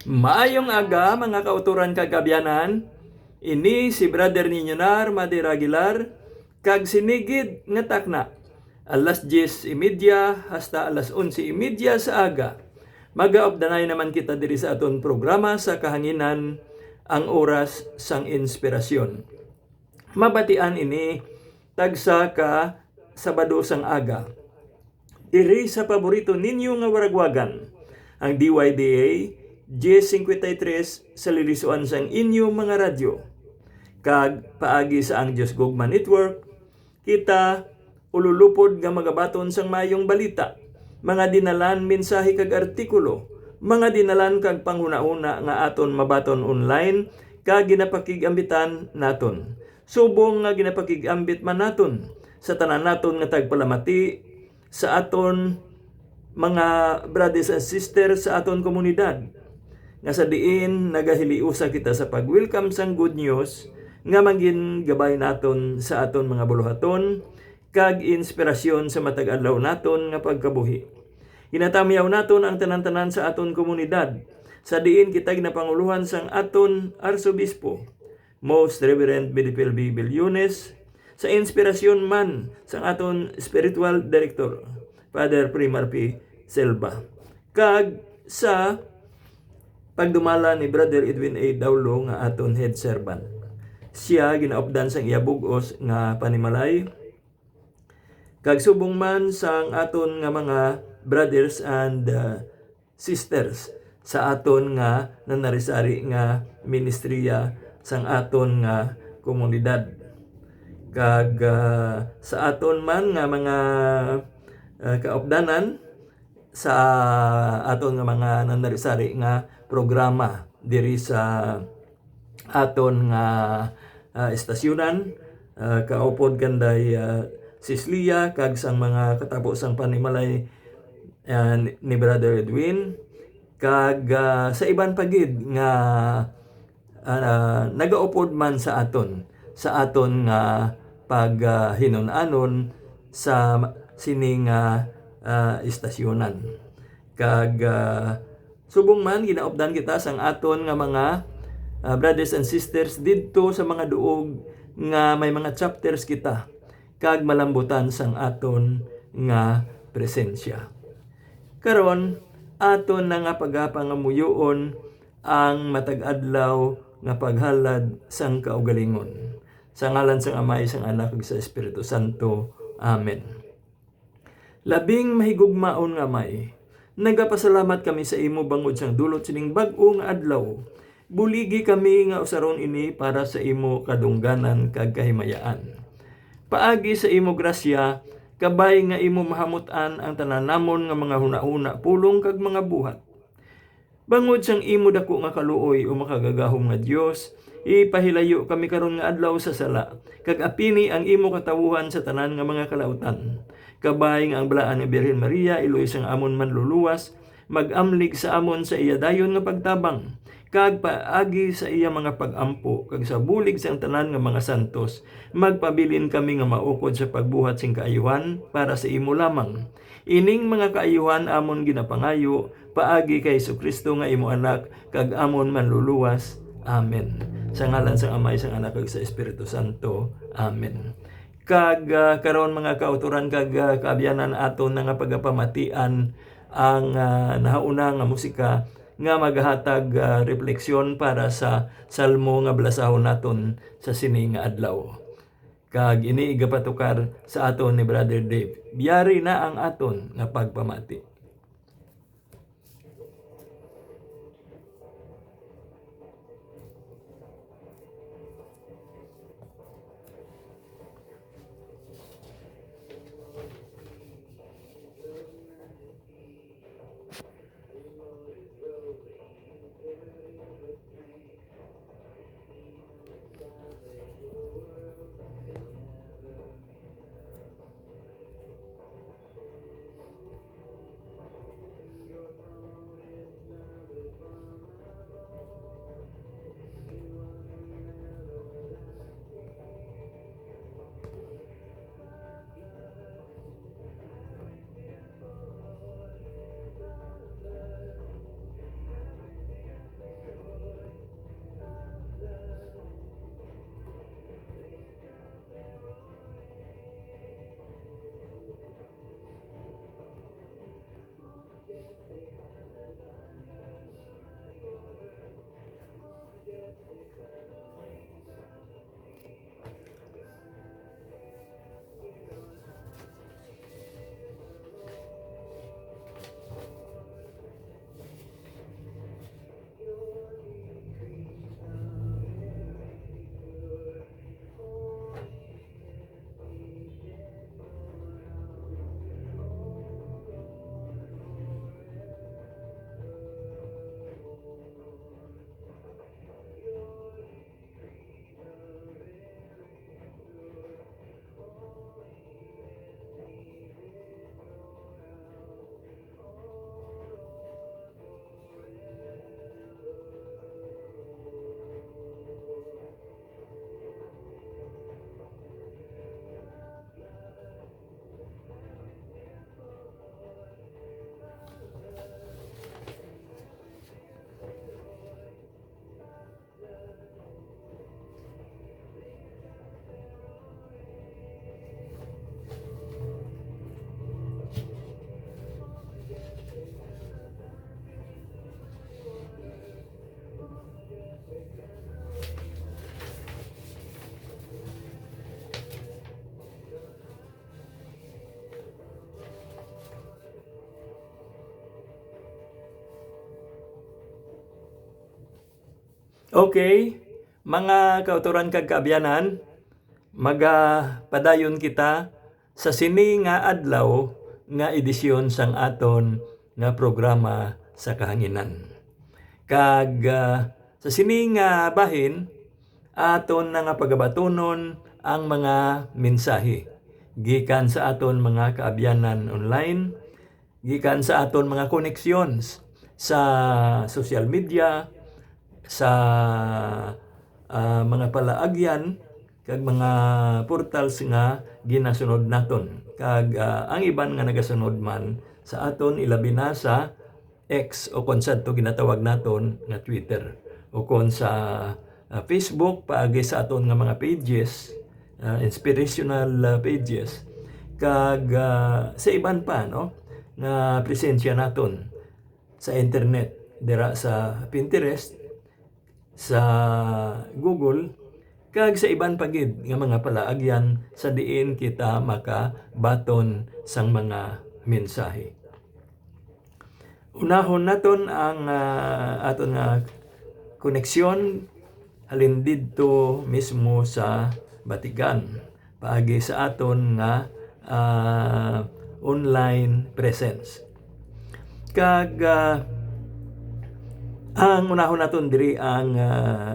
Maayong aga mga kauturan kagabyanan, ini si Brother Ninyonar Madera Aguilar, kag sinigid nga takna, alas 10:30 hasta alas 11:30 sa aga. Magaobdanay naman kita diri sa aton programa sa kahanginan ang oras sang inspirasyon. Mabatian ini tagsa ka Sabado sang aga. Diri sa paborito ninyo nga waragwagan, ang DYDA 1053 sa lilisuan sang inyong mga radyo. Kag paagi sa ang Diyos Gugma Network, kita ululupod nga magabaton sang mayong balita, mga dinalan mensahe kag artikulo, mga dinalan kag panghuna-una nga aton mabaton online kag ginapakigambitan naton. Subong nga ginapakigambit man naton sa tanan naton nga tagpalamati sa aton mga brothers and sisters sa aton komunidad. Nga sa diin nagahiliusa kita sa pag-welcome sang good news nga mangin gabay naton sa aton mga buluhaton kag inspirasyon sa matag adlaw naton nga pagkabuhi. Ginatamiyaw naton ang tanan-tanan sa aton komunidad sa diin kita ginapanguluhan sang aton arsobispo, Most Reverend Benipil B. Bilyones, sa inspirasyon man sang aton spiritual director, Father Primar P. Selva, kag sa pagdumala ni Brother Edwin A. Daulo nga aton head servant. Siya ginaupdan sang iya bug-os nga panimalay, kag subong man sang aton nga mga brothers and sisters sa aton nga nanarisari nga ministriya sang aton nga komunidad. Kag sa aton man nga mga kaupdanan sa aton nga mga nanarisari nga programa diri sa aton nga estasyonan, kaupod kanday Sislia kag sang mga katapos sang panimalay ni Brother Edwin, kag sa iban pagid nga nagaupod man sa aton nga paghinon-anon sa sining estasyonan. Kag subong man ginaupdan kita sang aton nga mga brothers and sisters didto sa mga duog nga may mga chapters kita kag malambutan sang aton nga presensya. Karon aton na nga pagapangamuyoon ang matag adlaw nga paghalad sang kaugalingon. Sa ngalan sang Amay, sang Anak ug sa Espiritu Santo. Amen. Labing mahigugmaon nga Amay, nagapasalamat kami sa imo bangod sang dulot sining bag-o nga adlaw. Buligi kami nga usaron ini para sa imo kadungganan kag kahimayaan. Paagi sa imo grasya, kabay nga imo mahamutan ang tanan namon nga mga hunahuna, pulong kag mga buhat. Bangod sang imo dako nga kaluoy o makagagahom nga Dios, ipahilayo kami karon nga adlaw sa sala, kag apini ang imo katawuhan sa tanan nga mga kalautan. Kabay nga ang balaan ni Birhen Maria, iloy sang amon manluluwas, magamlig sa amon sa iya dayon nga pagtabang, kag paagi sa iya mga pagampo, kag sa bulig sang tanan nga mga santos, magpabilin kami nga maukod sa pagbuhat sing kaayuhan para sa imo lamang. Ining mga kaayuhan amon ginapangayo, paagi kay Jesucristo nga imo anak, kag amon manluluwas. Amen. Sa ngalan sang Amay, sang Anak ug sa Espiritu Santo. Amen. Kag karon mga kauturan kag kaabyanan aton nga pagapamatian ang nahauna nga musika nga maghatag refleksyon para sa salmo nga blasahon naton sa sini nga adlaw. Kag ini igapatukar sa aton ni Brother Dave. Biyari na ang aton nga pagpamati. Okay, mga kauturan kag kaabyanan, magapadayon kita sa sini nga adlaw nga edisyon sang aton nga programa sa kahanginan. Kag sa sini nga bahin, aton na nga pagabatunon ang mga mensahe gikan sa aton mga kaabyanan online, gikan sa aton mga connections sa social media, sa mga palaagyan kag mga portals nga ginasunod naton. Kag ang iban nga nagasunod man sa aton ilabi na sa X o kon sadto ginatawag naton nga Twitter o kon sa Facebook paagi sa aton nga mga pages, inspirational pages, kag sa iban pa no nga presensya naton sa internet dira sa Pinterest, sa Google, kag sa iban pagid nga mga palaagyan sa diin kita makabaton sang mga mensahe. Unahon naton ang aton nga koneksyon halin didto mismo sa Vatican paagi sa aton nga online presence. Kag ang unahon naton diri ang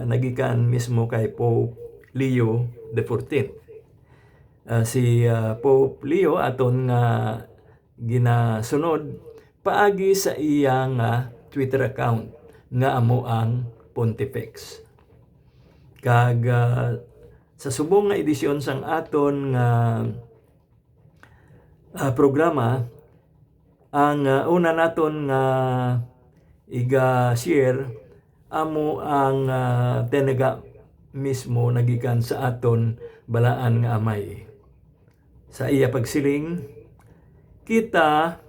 nagikan mismo kay Pope Leo XIV. Si Pope Leo aton nga ginasunod paagi sa iyang Twitter account nga amo ang Pontifex. Kag sa subong nga edisyon sang aton nga programa, ang una naton nga iga-share amo ang tenaga mismo nagikan sa aton balaan nga amay. Sa iya pagsiling, kita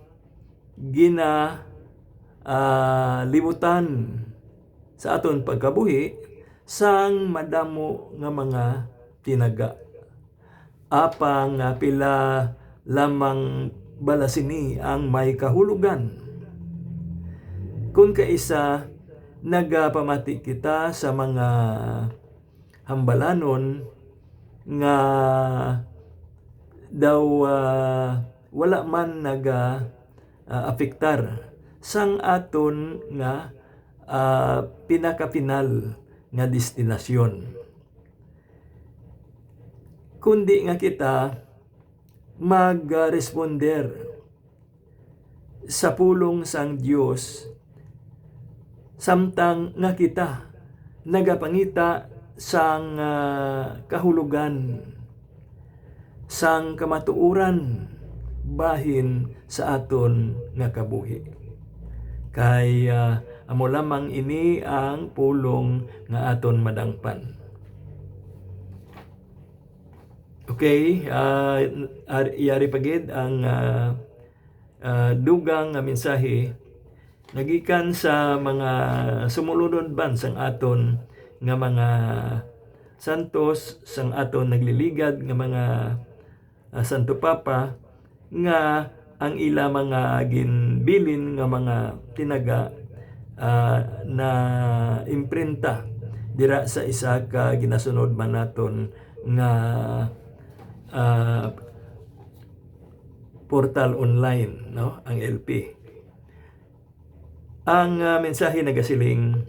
libutan sa aton pagkabuhi sang madamo nga mga tinaga. Apang pila lamang balasini ang may kahulugan. Kung kaisa nagapamati kita sa mga hambalanon nga daw wala man afektar sang aton nga pinakapinal nga destinasyon. Kundi nga kita mag-responder sa pulong sang Dios samtang nga kita nagapangita sang kahulugan, sang kamatuuran bahin sa aton nga kabuhi. Kay amo lamang ini ang pulong nga aton madangpan. Okay, iyari pagid ang dugang nga mensahe nagikan sa mga sumulunod ban sang aton nga mga santos, sang aton nagliligad nga mga Santo Papa nga ang ila mga ginbilin nga mga tinaga na imprinta dira sa isa ka ginasunod man naton nga portal online, no, ang LP. Ang mensahe nagasiling,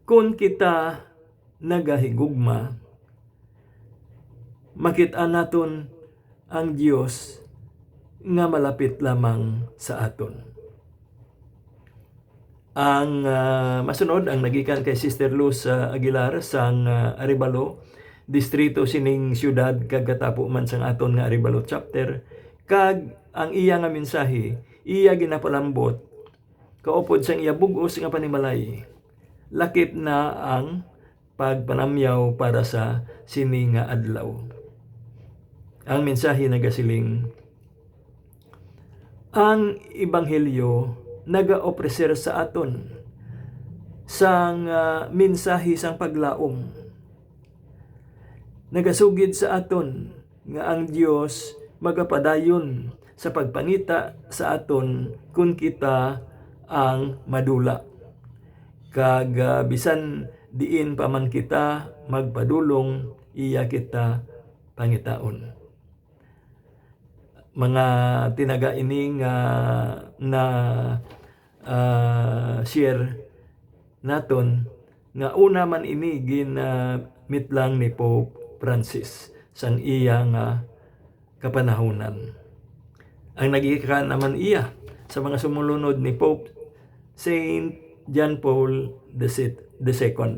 kung kita nagahigugma, makita naton ang Dios nga malapit lamang sa aton. Ang masunod ang nagikan kay Sister Luz Aguilar sang Arevalo, distrito sining syudad kag katapo man sang aton nga Arevalo chapter. Kag ang iya nga mensahe, iya ginapalambot kaupod sang iya bug-os nga panimalay. Lakip na ang pagpanamyaw para sa sini nga adlaw. Ang mensahe nagasiling, ang ebanghelyo naga-opreser sa aton sang mensahe sang paglaom. Nagasugid sa aton nga ang Dios magapadayon sa pagpangita sa aton kung kita ang madula. kag bisan diin pa man kita magpadulong, iya kita pangitaon. Mga tinaga ini nga na share naton nga una man ini mitlang ni Pope Francis sang iya nga kapanahunan. Ang nagika naman iya sa mga sumulunod ni Pope Saint John Paul II.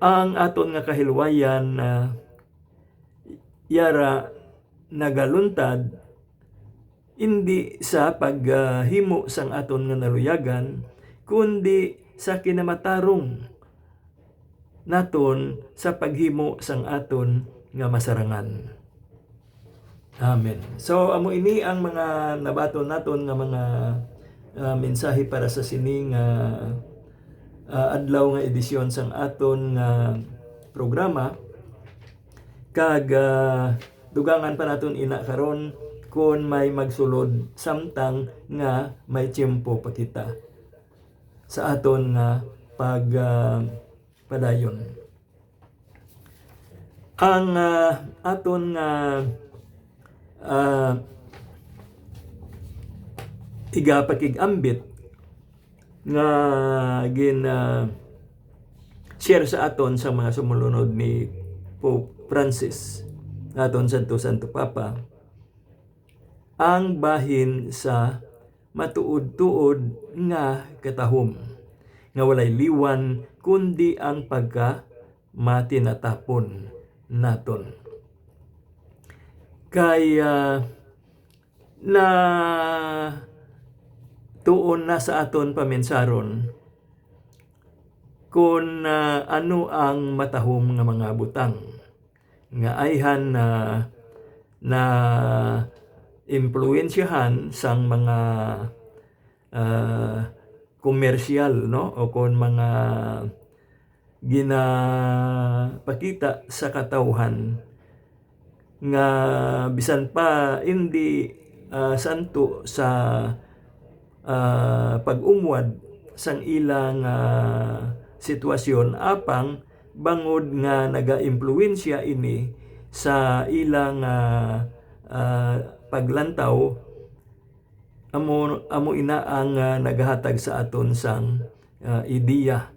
Ang aton nga kahilwayan yara nagaluntad hindi sa paghimo sang aton nga naluyagan, kundi sa kinamatarong naton sa paghimo sang aton nga masarangan. Amen. So amo ini ang mga nabaton naton nga mga mensahe para sa sining adlaw nga edisyon sang aton nga programa. Kag dugangan pa naton ina karon kung may magsulod samtang nga may tiyempo pa kita sa aton nga padayon. Ang aton nga igapakig-ambit nga share sa aton sa mga sumulunod ni Pope Francis, aton Santo Papa, ang bahin sa matuod-tuod nga katahom, nga walay liwan kundi ang matinatapon naton. Kaya na tuon na sa aton paminsaron kung ano ang matahom nga mga butang nga ayhan na impluwensyahan sang mga komersyal, no, o kung mga ginapakita sa katawhan nga bisan pa hindi santo sa pag-umwad sang ilang sitwasyon, apang bangod nga naga-impluwensya ini sa ilang paglantaw, amo ina ang naghatag sa aton sang ideya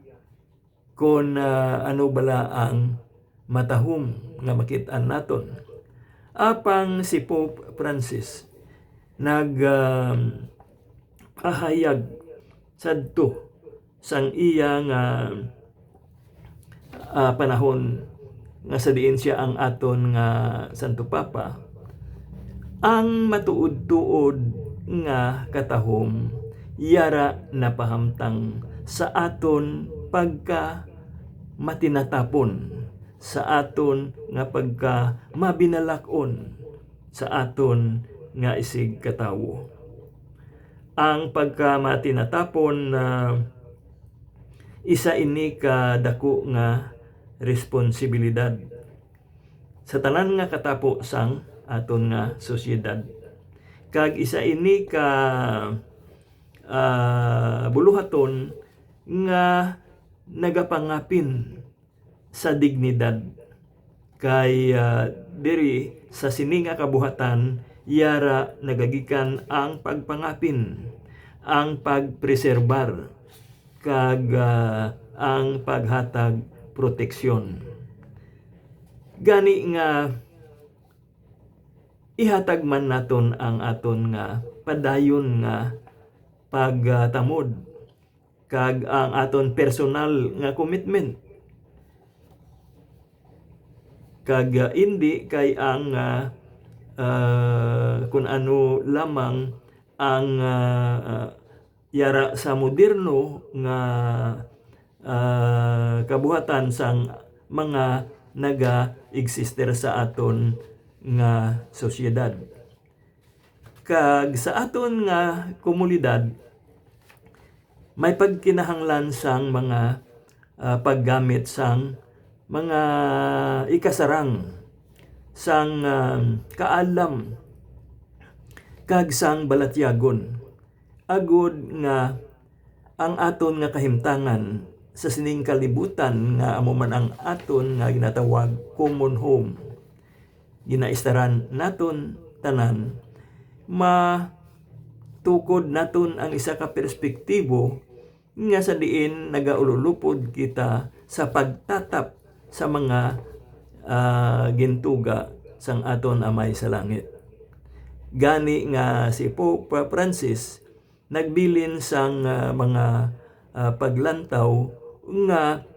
kung ano bala ang matahom nga makit-an naton. Apang si Pope Francis pahayag sadto sang iyang panahon nga sa diin siya ang aton nga Santo Papa, ang matuod-tuod nga katahom yara napahamtang sa aton pagka matinatapon, sa aton nga pagka mabinalakon sa aton nga isig katawo. Ang pagka matinatapon isa ini ka dako nga responsibilidad sa tanan nga katapo sang aton nga sosyedad. Kag isa ini ka buluhaton nga nagapangapin sa dignidad, kay diri sa sini nga kabuhatan yara nagagikan ang pagpangapin, ang pagpreserbar, kag ang paghatag proteksyon. Gani nga ihatag man naton ang aton nga padayon nga pagtamod, kag ang aton personal nga commitment, kag hindi kay ang kung ano lamang ang yara sa moderno nga kabuhatan sang mga naga-exister sa aton nga sosyedad. Kag sa aton nga komunidad may pagkinahanglan sang mga paggamit sang mga ikasarang sang kaalam kag sang balatyagon, agud nga ang aton nga kahimtangan sa sining kalibutan nga amo man ang aton nga ginatawag common home. Ginaistaran naton tanan, matukod naton ang isa ka perspektibo nga sa diin nagaululupod kita sa pagtatap sa mga gintuga sang aton amay sa langit. Gani nga si Pope Francis nagbilin sang mga paglantaw nga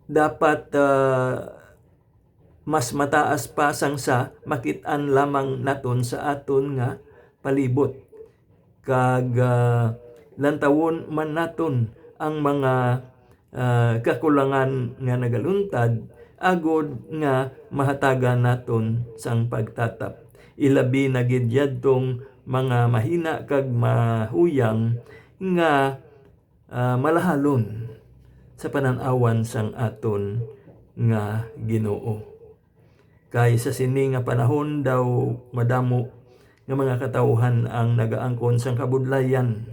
dapat mas mataas pa sang sa makit-an lamang naton sa aton nga palibot. Kag lantawon man naton ang mga kakulangan nga nagaluntad agod nga mahatagan naton sang pagtatap. Ilabi na gid yadtong mga mahina kag mahuyang nga malahalon sa panan-awan sang aton nga Ginoo. Kay sa sini nga panahon daw madamo nga mga katawhan ang nagaangkon sang kabudlayan.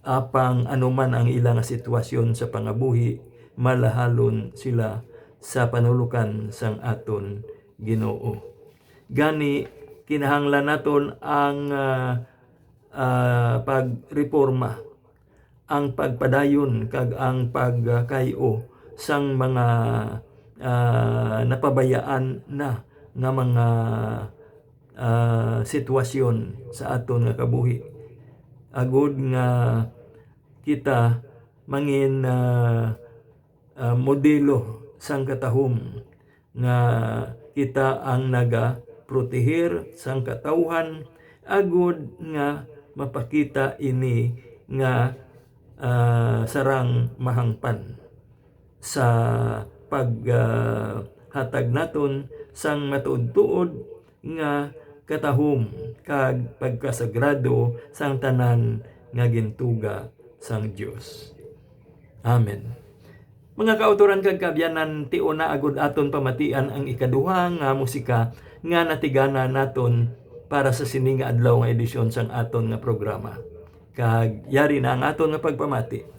Apang anuman ang ilang sitwasyon sa pangabuhi, malahalon sila sa panulukan sang aton Ginoo. Gani kinahanglan naton ang pagreforma, ang pagpadayon kag ang pagkayo sang mga napabayaan na nga mga sitwasyon sa aton nga kabuhi. Agod nga kita mangin modelo sang katahom nga kita ang naga-protehir sang katawhan agod nga mapakita ini nga sarang mahangpan sa paghatag naton sang matuod-tuod nga katahom kag pagkasagrado sang tanan nga gintuga sang Dios. Amen. Mga kautoran kag kabyanan, tiuna agud aton pamatian ang ikaduha nga musika nga natigana naton para sa sini nga adlaw nga edisyon sang aton nga programa. Kag yari na ang aton nga pagpamati.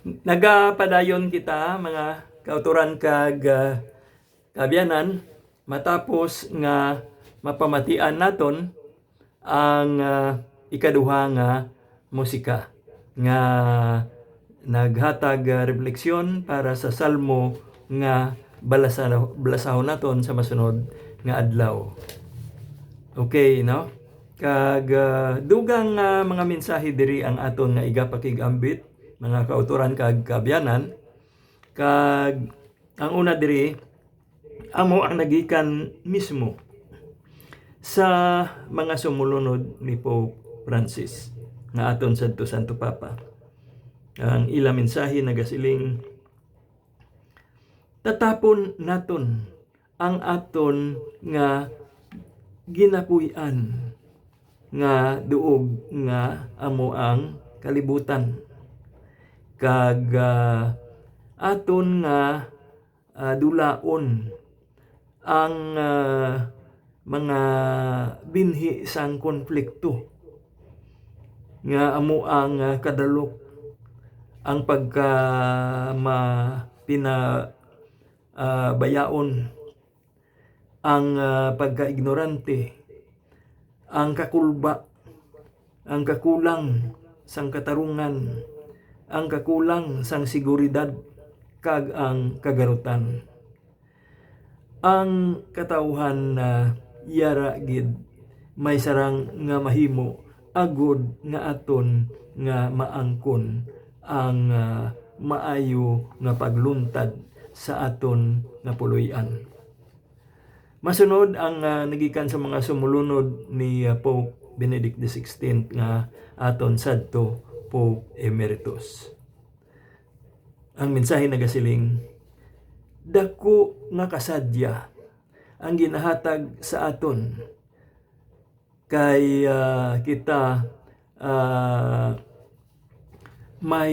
Nagapadayon kita mga kauturan kag kabyanan matapos nga mapamatian naton ang ikaduha nga musika nga naghatag refleksyon para sa salmo nga balasahon naton sa masunod nga adlaw. Okay, no? Kag dugang mga mensahe diri ang aton nga igapakigambit mga kauturan kag kabyanan. Kag ang una diri amo ang nagikan mismo sa mga sumulunod ni Pope Francis nga aton sadto Santo Papa. Ang ila mensahe nagasiling, tatapon naton ang aton nga ginapuy-an nga duog nga amo ang kalibutan. Kag aton nga dulaon ang mga binhi sang konflikto nga amo ang kadalok, ang bayaon, ang pagkaignorante, ang kakulba, ang kakulang sang katarungan, ang kakulang sang seguridad, kag ang kagarutan. Ang katawhan na yara gid may sarang nga mahimo agud nga aton nga maangkon ang maayo nga pagluntad sa aton nga puloy-an. Masunod ang nagikan sa mga sumulunod ni Pope Benedict XVI nga aton sadto Pope Emeritus. Ang mensahe nagasiling, dako nga kasadya ang ginahatag sa aton kay kita may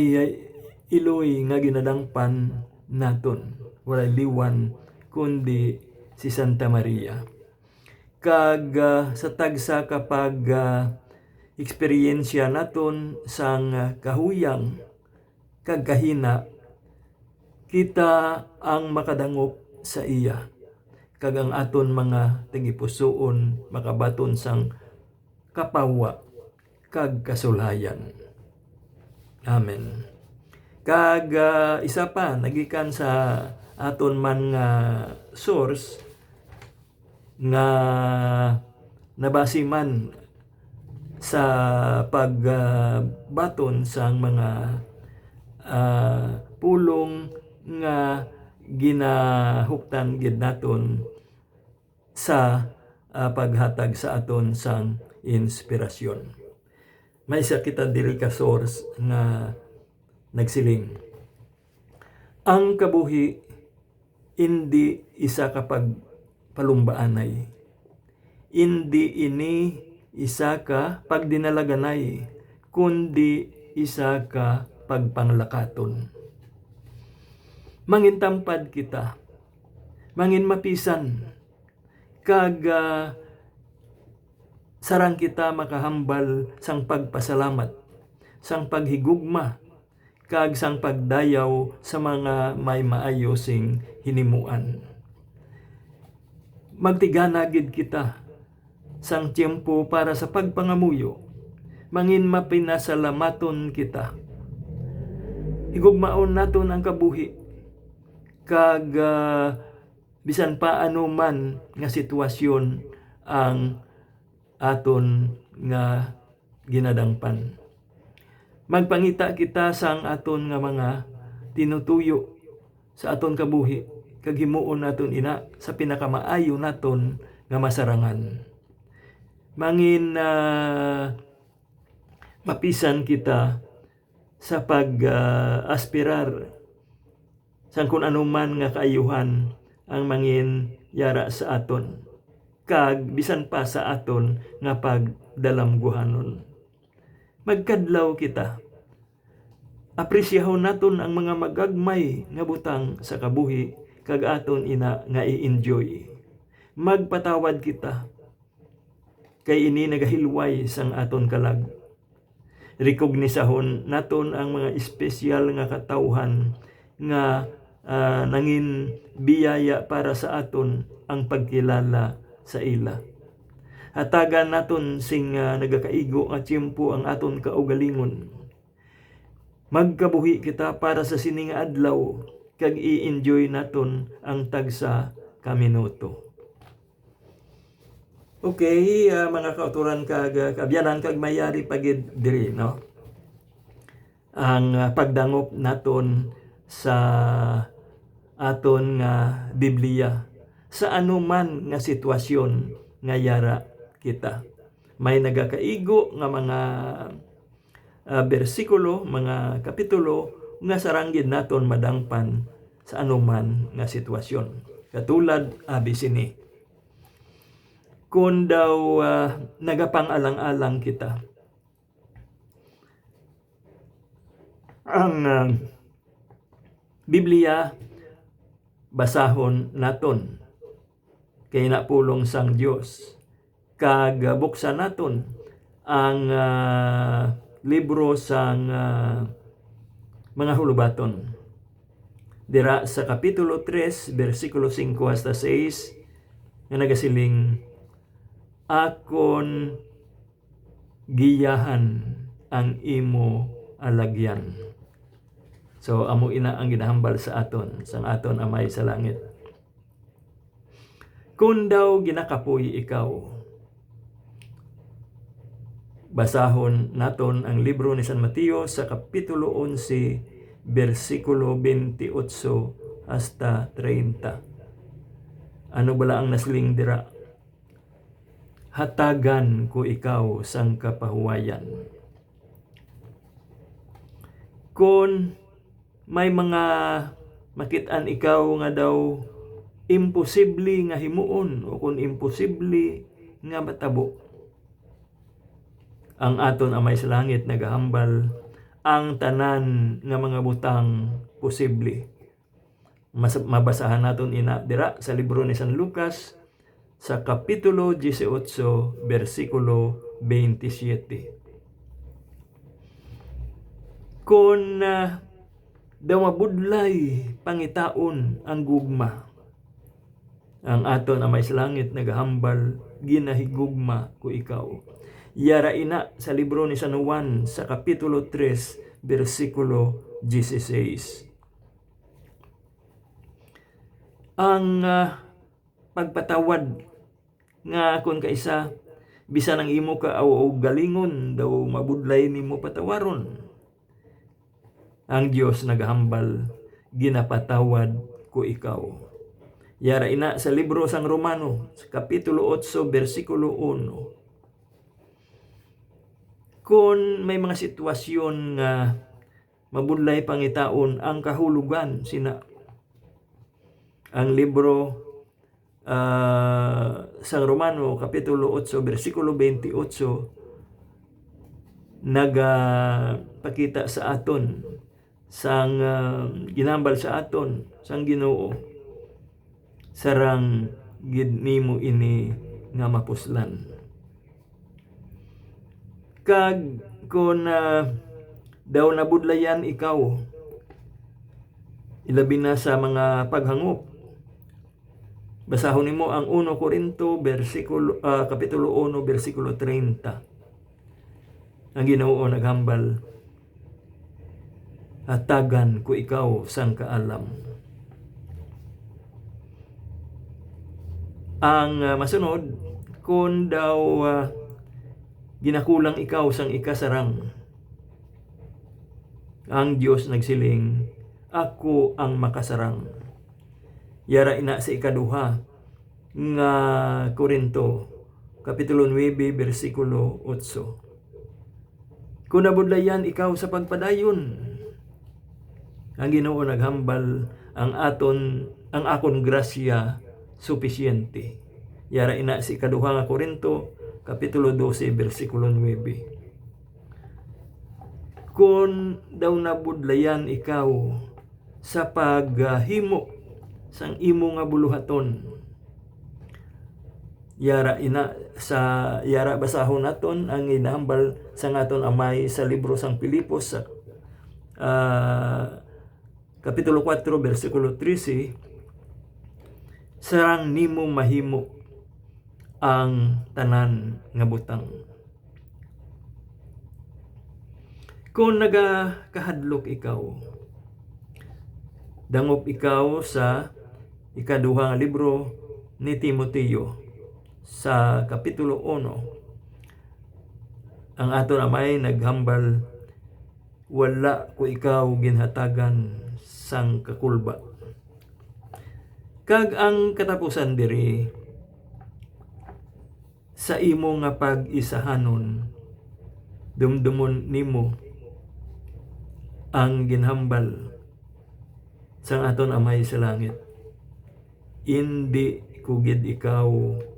iloy nga ginadangpan naton, wala liwan kundi si Santa Maria. Kag sa tagsa kapag eksperyensya naton sang kahuyang kag kahina, kita ang makadangop sa iya, kag ang aton mga tagipusoon makabaton sang kapawa kag kasulhayan. Amen. Kag isa pa nagikan sa aton man nga source nga nabasi man sa pagbaton sang mga pulong nga ginahuktan gid naton sa paghatag sa aton sang inspirasyon. May isa kita diri ka source nga nagsiling, ang kabuhi hindi isa ka pagpalumbaanay, hindi ini isa ka pagdinalaganay, kundi isa ka pagpanglakaton. Mangin tampad kita, mangin mapisan, kag sarang kita makahambal sang pagpasalamat, sang paghigugma, kag sang pagdayaw sa mga may maayo sing hinimuan. Magtigana gid kita sang tiyempo para sa pagpangamuyo, mangin mapinasalamaton kita. Higugmaon naton ang kabuhi, kag bisan pa ano man nga sitwasyon ang aton nga ginadangpan. Magpangita kita sang aton nga mga tinutuyo sa aton kabuhi, kag himuon naton ina sa pinakamaayo naton nga masarangan. Mangin mapisan kita sa pag-aspirar sang kung anuman nga kaayuhan ang mangin yara sa aton, kag bisan pa sa aton nga pagdalamguhanon. Magkadlaw kita, apresyahon naton ang mga magagmay nga butang sa kabuhi, kag aton ina nga i-enjoy. Magpatawad kita, kay ini nagahilway sang aton kalag. Rekognisahon naton ang mga espesyal nga katawhan nga nangin biyaya para sa aton ang pagkilala sa ila. Hatagan naton sing nagakaigo nga tiyempo ang aton kaugalingon. Magkabuhi kita para sa sining adlaw kag i-enjoy naton ang tagsa ka minuto. Okay, mga kauturan kag kabyanan kag mayari pagid diri, no? Ang pagdangop naton sa aton nga Biblia sa anuman nga sitwasyon nga yara kita. May nagakaigo nga mga bersikulo, mga kapitulo nga saranggid naton madangpan sa anuman nga sitwasyon. Katulad abi sini. Kung daw nagapang-alang-alang kita, ang Biblia basahon naton kay napulong sang Dios kag buksan naton ang libro sang mga hulubaton. Dira sa kapitulo 3 bersikulo 5 hasta 6 nga nagasiling, akon giyahan ang imo alagyan. So amo ina ang ginahambal sa aton sang aton Amay sa langit. Kung daw ginakapoy ikaw, basahon naton ang libro ni San Mateo sa kapitulo 11 bersikulo 28 hasta 30. Ano bala ang nasling dira? Hatagan ko ikaw sang kapahuwayan. Kung may mga makit-an ikaw nga daw imposible nga himuon o kung imposible nga matabo, ang aton Amay sa langit nagahambal ang tanan nga mga butang posible. Mabasahan naton ina dira sa libro ni San Lucas sa kapitulo 18 bersikulo 27. Kung daw mabudlay pangitaon ang gugma, ang aton Amay sa langit nagahambal ginahigugma ko ikaw. Yara ina sa libro ni San Juan sa kapitulo 3 bersikulo 16. Ang pagpatawad nga kung kaisa bisan ang imo ka o galingon daw mabudlay nimo patawaron, ang Dios nagahambal ginapatawad ko ikaw. Yara ina sa libro sang Romano sa kapitulo 8 bersikulo 1. Kung may mga sitwasyon nga mabudlay pangitaon ang kahulugan sina, ang libro Sang Romano kapitulo 8 bersikulo 28 nagapakita sa aton sang ginambal sa aton sang Ginoo sarang gid nimo ini nga mapuslan. Kag kun daw nabudlayan ikaw, ilabi na sa mga paghangop, basahon nimo ang 1 Korinto kapitulo 1 bersikulo 30. Ang Ginoo naghambal, hatagan ko ikaw sang kaalam. Ang masunod, kung daw ginakulang ikaw sang ikasarang, ang Dios nagsiling, ako ang makasarang. Yara ina sa ikaduha nga Korinto kapitulo 9 bersikulo 8. Kung nabudlayan ikaw sa pagpadayon, ang Ginoo naghambal, ang akon grasya supisyente. Yara ina sa ikaduha nga Korinto kapitulo 12 bersikulo 9. Kung daw nabudlayan ikaw sa paghimo sang imo nga buluhaton, yara basahon naton ang ginahambal sa ngaton amay sa libro sang Pilipos sa Kapitulo 4, versikulo 13, sarang nimo mahimo ang tanan nga butang. Kung nagakahadlok ikaw, dangop ikaw sa ikaduha nga libro ni Timoteo sa Kapitulo 1, ang aton amay naghambal, wala ko ikaw ginhatagan sang kakulba. Kag ang katapusan diri sa imo nga pag-isahanon, dumdumon nimo ang ginhambal sang aton amay sa langit. Hindi kugid ikaw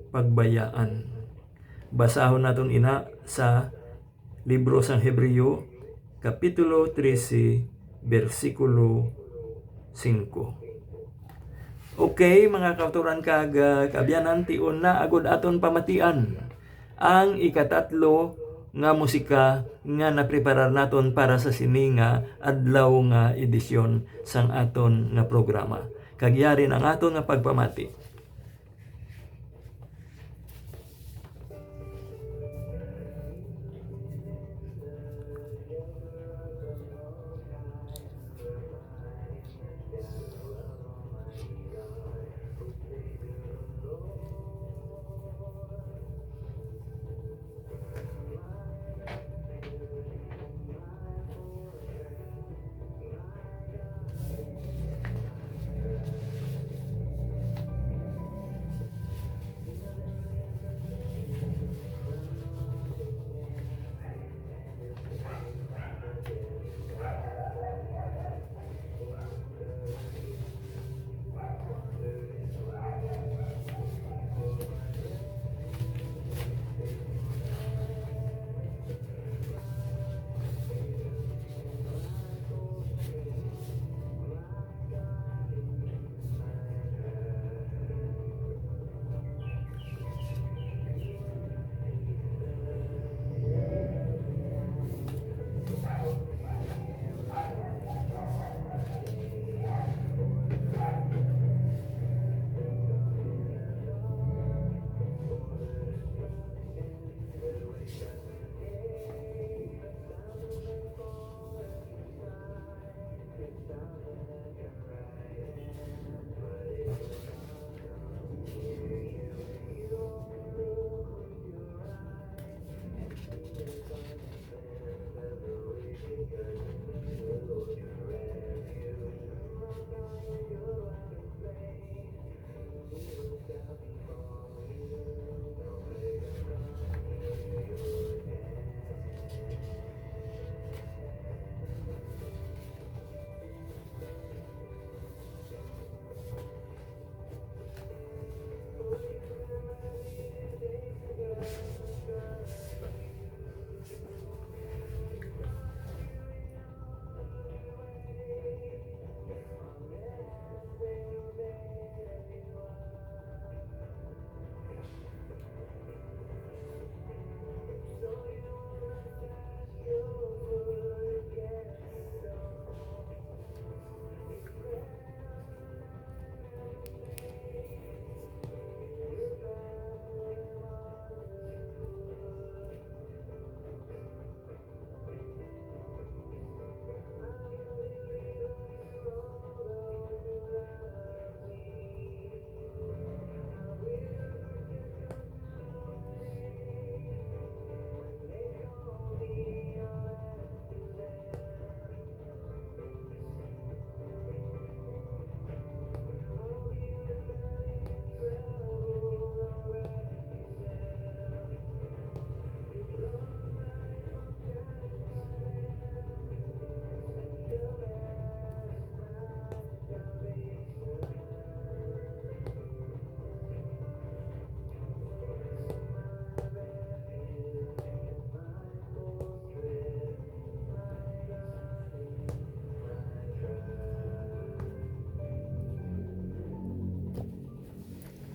pagbayaan. Basahon naton ina sa libro sang Hebreo, Kapitulo 13, versikulo 5. Okay, mga kauturan kag kabyanan, tion na agod aton pamatian ang ikatatlo nga musika nga napreparar naton para sa sini nga adlaw nga edisyon sang aton nga programa. Kagyari ang aton nga pagpamati.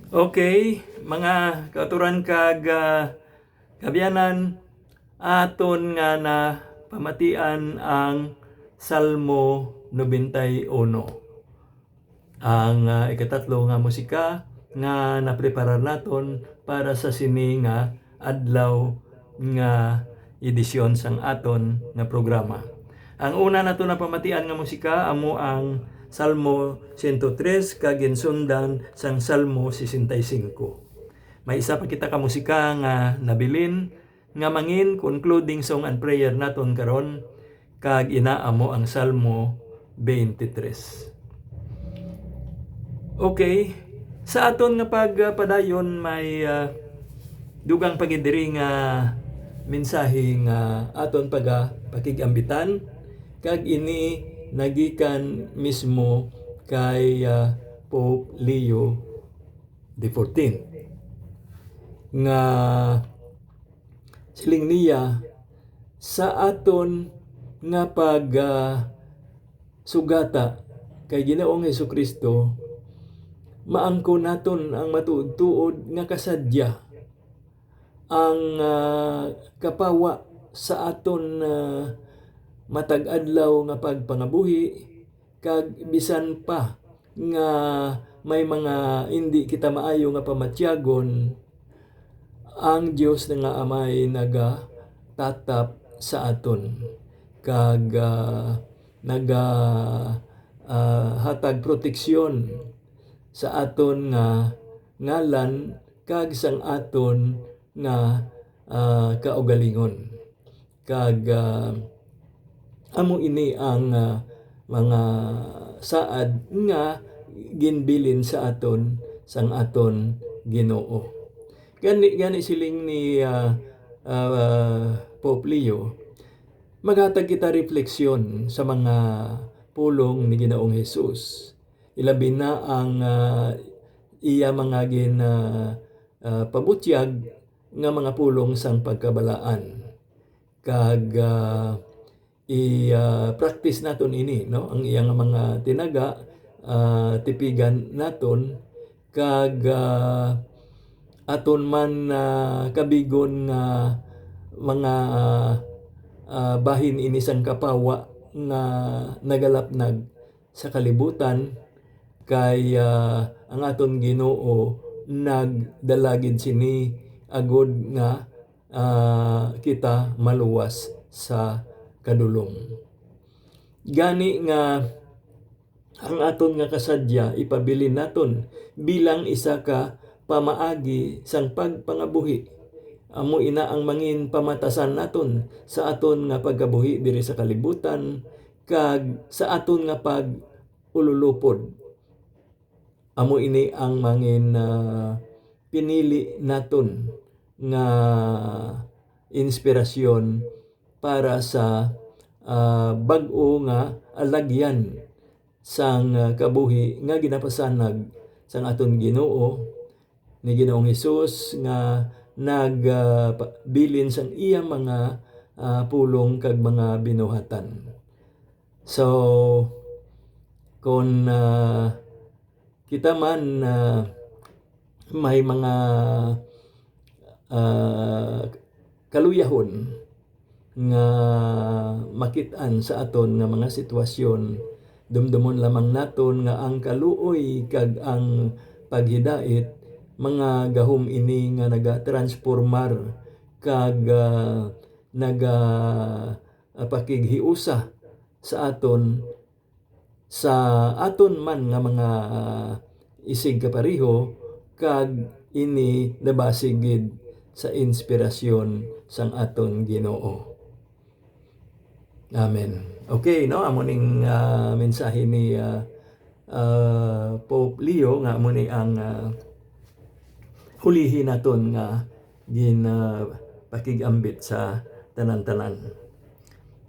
Okay, mga kauturan kag kabyanan, aton nga na pamatian ang Salmo 91. Ang ikatatlo nga musika nga napreparar naton para sa sini nga adlaw nga edisyon sang aton nga programa. Ang una nato na pamatian nga musika amo ang Salmo 103 kag ginsundan sang Salmo 65. May isa pa kita ka musika nga nabilin nga mangin concluding song and prayer naton karon kag inaamo ang Salmo 23. Okay, sa aton nga pagpadayon may dugang pagidiri nga mensahe nga aton pakigambitan kag ini nagikan mismo kay Pope Leo XIV nga siling niya sa aton nga sugata kay Ginoong Hesukristo maangko naton ang matuod-tuod nga kasadya ang kapawa sa aton matag adlaw nga pagpangabuhi kag bisan pa nga may mga hindi kita maayo nga pamatyagon, ang Dios nga amay nagatatap sa aton kag hatag proteksyon sa aton nga ngalan kag sang aton nga kaugalingon. Kag amo ini ang mga saad nga ginbilin sa aton sang aton Ginoo. Gani siling ni Pope Leo, maghatag kita refleksyon sa mga pulong ni Ginoong Hesus. Ilabi na ang iya mga pabutyag nga mga pulong sang pagkabalaan. Kag i-practice naton ini, no? Ang iyang mga tinaga, tipigan naton kag aton man kabigon nga mga bahin ini sang kapawa nga nagalapnag sa kalibutan kay ang aton Ginoo nagdalagid sini agod nga kita maluwas sa kadulong. Gani nga ang aton nga kasadya ipabilin naton bilang isa ka pamaagi sang pagpangabuhi. Amo ina ang mangin pamatasan naton sa aton nga pagkabuhi diri sa kalibutan kag sa aton nga pag-ululupod. Amo ini ang mangin pinili naton nga inspirasyon para sa bag-o nga alagyan sang kabuhi nga ginapasanag sang aton Ginoo ni Ginoong Hesus nga nagbilin sang iya mga pulong kag mga binuhatan. So kung kita man may mga kaluyahon nga makit-an sa aton nga mga sitwasyon, dumdumon lamang naton nga ang kaluoy kag ang paghidait mga gahom ini nga naga-transformar kag pakighiusa sa aton sa aton man nga mga isig kapareho kag ini nabasigid sa inspirasyon sang aton Ginoo. Amen. Okay, no, amo ning mensahe ni Pope Leo nga amo ni ang hulihin naton nga pakigambit sa tanan-tanan.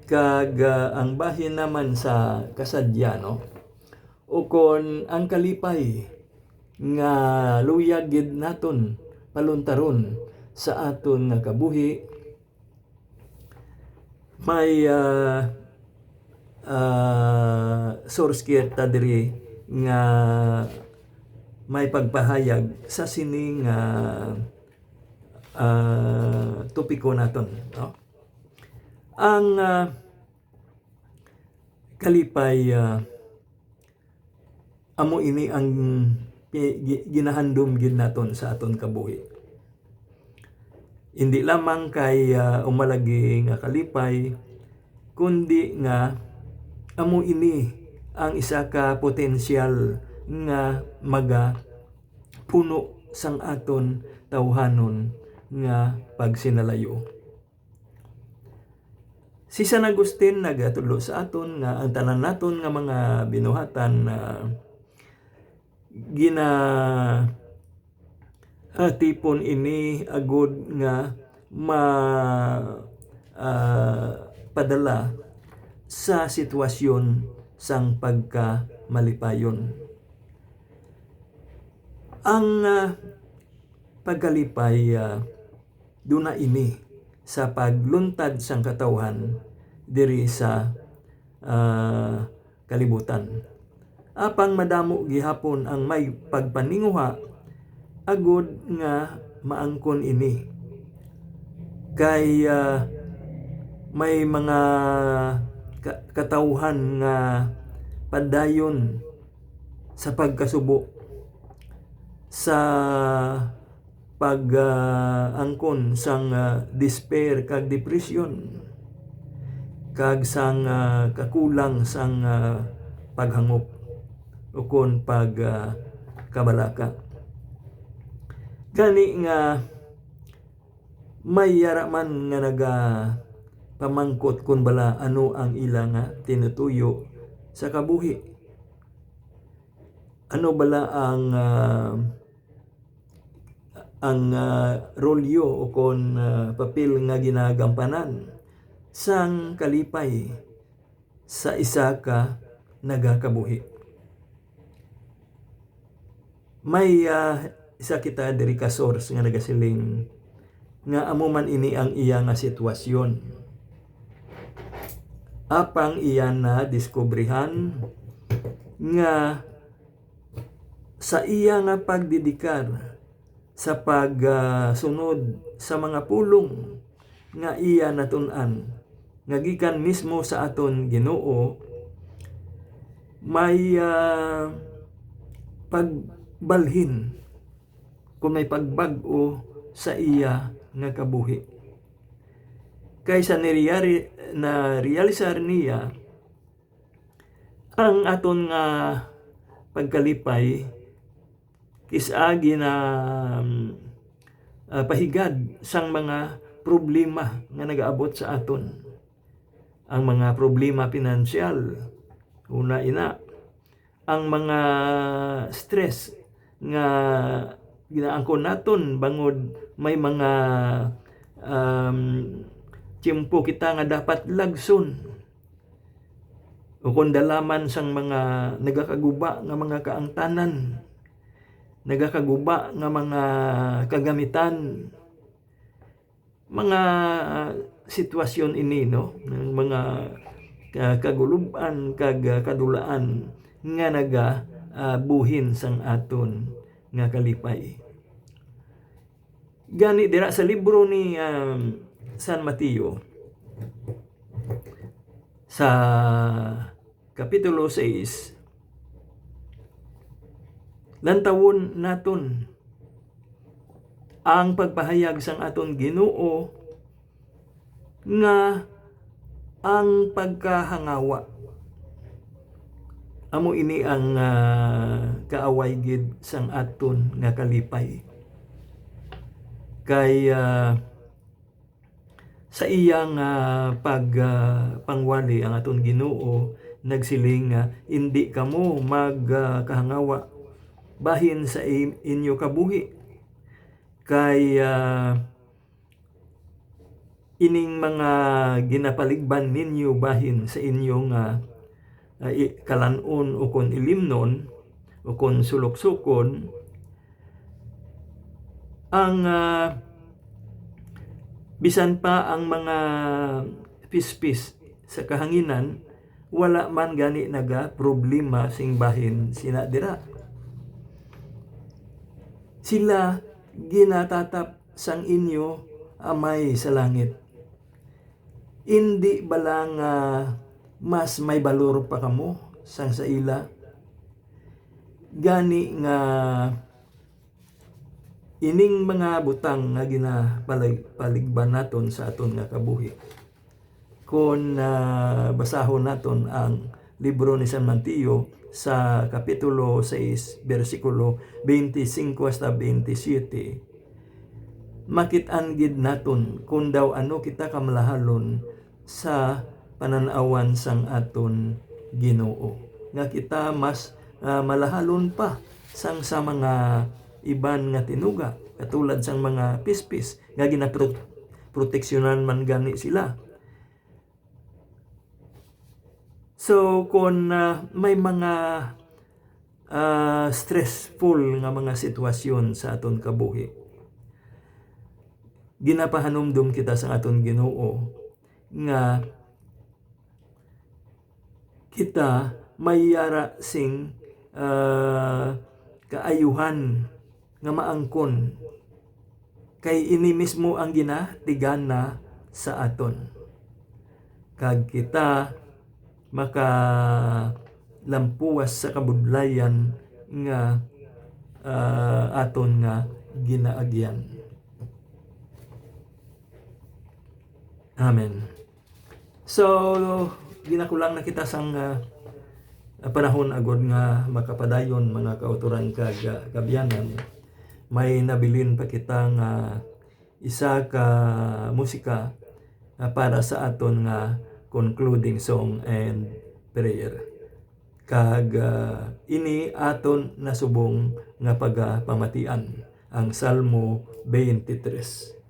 Kag ang bahin naman sa kasadya, no? Ukon ang kalipay nga luyag gid naton paluntaron sa aton nga kabuhi, may source kita diri nga may pagpahayag sa sining topiko naton, no? Ang kalipay amo ini ang ginahandom gid naton sa aton kabuhi. Hindi lamang kay umalagi nga kalipay, kundi nga amo ini ang isa ka potensyal nga puno sang aton tawhanon nga pagsinalayo. Si San Agustin nagatudlo sa aton nga ang tanan naton nga mga binuhatan tipon ini agud nga padala sa sitwasyon sang pagkamalipayon. Ang pagkalipay duna ini sa pagluntad sang katawhan diri sa kalibutan. Apang madamo gihapon ang may pagpaninguha agud nga maangkon ini. Kay may mga katawhan nga padayon sa pagkasubo sa pag-angkon sang despair kag depression kag sang kakulang sang paghangop ukon kabalaka. Gani nga may yaraman nga pamangkot kun bala ano ang ila nga tinutuyo sa kabuhi. Ano bala ang rolyo o kon papel nga ginagampanan sang kalipay sa isa ka nagakabuhi. May isa kita diri ka source nga nagasiling nga amo man ini ang iya nga sitwasyon. Apang iya na diskubrihan nga sa iya nga pagdedikar sa pagsunod sa mga pulong nga iya natun-an nga gikan mismo sa aton Ginoo, may pagbalhin kung may pagbag-o sa iya nga kabuhi. Kaysa na realisar niya ang aton nga pagkalipay kisagi na pahigad sang mga problema nga nagaabot sa aton. Ang mga problema pinansyal, una ina, ang mga stress nga ginaangkon naton bangod may mga tiyempo kita nga dapat lagson o kung dalaman sang mga nagakaguba nga mga kaangtanan, nagakaguba nga mga kagamitan, mga sitwasyon ini, no, ng mga kaguluban kag kadulaan nga buhin sang aton nga kalipay. Gani dira sa libro ni San Mateo sa kapitulo 6, lantawon naton ang pagpahayag sang aton Ginoo nga ang pagkahangawa amo ini ang kaaway gid sang aton nga kalipay. Kay sa iyang pangwali ang aton Ginoo nagsiling hindi kamo magkahangawa bahin sa inyo kabuhi. Kay ining mga ginapaligban ninyo bahin sa inyong kalanon o kon ilimnon o kon sulok-sukon, ang bisan pa ang mga pispis sa kahanginan wala man gani naga problema sing bahin sina dira. sila ginatatap sang inyo amay sa langit. Hindi balang mas may balor pa kamo sang sa ila? Gani nga ining mga butang nga ginapaligban naton sa aton nga kabuhi. Kung basahon naton ang libro ni San Mateo sa kapitulo 6, versikulo 25 hasta 27, makit-an gid naton kung daw ano kita kamalahalon sa pananawan sang aton Ginoo. Nga kita mas malahalon pa sang sa mga iban nga tinuga, katulad sang mga pispis nga ginaproteksyonan man gani sila. So kung may mga stressful nga mga sitwasyon sa aton kabuhi, ginapahanumdum kita sa aton Ginoo nga kita mayara sing kaayuhan nga maangkon kay ini mismo ang ginatigan na sa aton. Kag kita makalampuas sa kabudlayan nga aton nga ginaagyan. Amen. So, ginakulang na kita sang panahon agod nga makapadayon mga kauturan kag kabyanan. May nabilin pa kita nga isa ka musika para sa aton nga concluding song and prayer. Kag ini aton nasubong nga pagapamatian ang Salmo 23.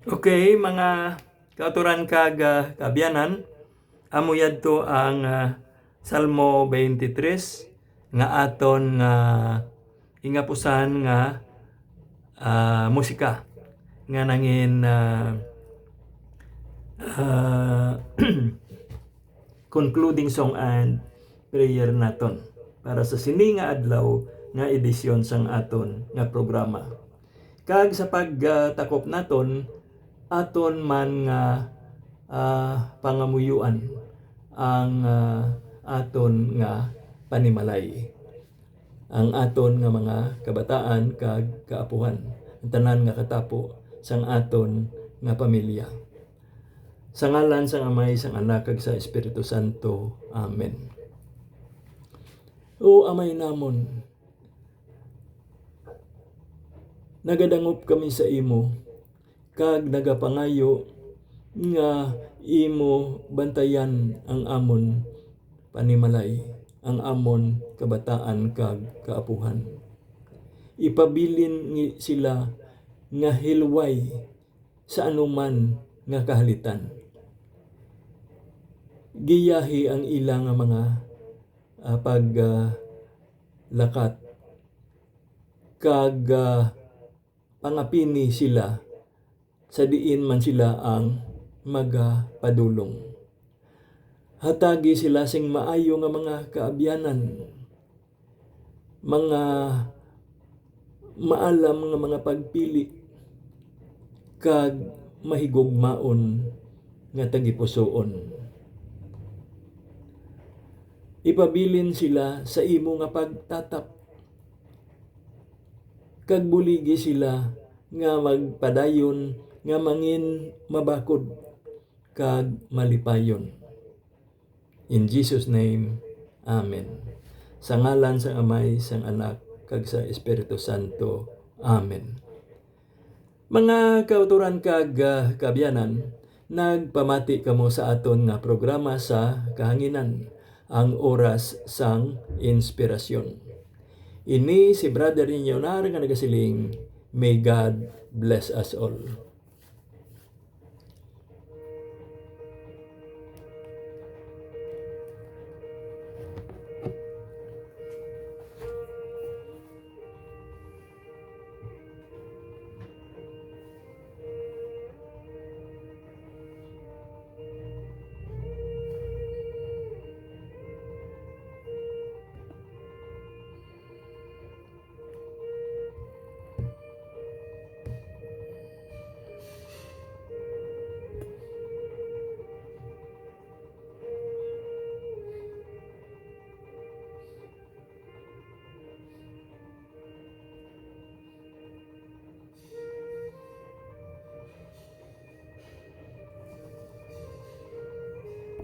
Okay, mga kauturan kag kaabyanan, amo yadto ang Salmo 23 nga aton nga ingapusan nga musika nga nangin concluding song and prayer naton para sa sini nga adlaw nga edisyon sang aton nga programa. Kag sa pagtakop naton, aton man nga pangamuyuan ang aton nga panimalay. Ang aton nga mga kabataan kag kaapuhan, ang tanan nga katapo sang aton nga pamilya. Sa ngalan sang Amay, sang Anak, kag sa Espiritu Santo. Amen. O Amay namon, nagadangop kami sa imo, kag nagapangayo nga imo bantayan ang amon panimalay, ang amon kabataan kag kaapuhan. Ipabilin sila nga hilway sa anuman nga kahalitan. Giyahi ang ilang mga paglakat kag pangapini sila sa diin man sila ang magapadulong. Hatagi sila sing maayo nga mga kaabyanan, mga maalam nga mga pagpili kag mahigugmaon nga tagipusoon. Ipabilin sila sa imo nga pagtatap, kag buligi sila nga magpadayon nga mangin mabakod kag malipayon. In Jesus' name, Amen. Sa ngalan sang Amay, sang Anak, kag sa Espiritu Santo. Amen. Mga kauturan kag kaabyanan, nagpamati kamo sa aton nga programa sa kahanginan, ang oras sang inspirasyon. Ini si Brother Leonard nga nagasiling, may God bless us all.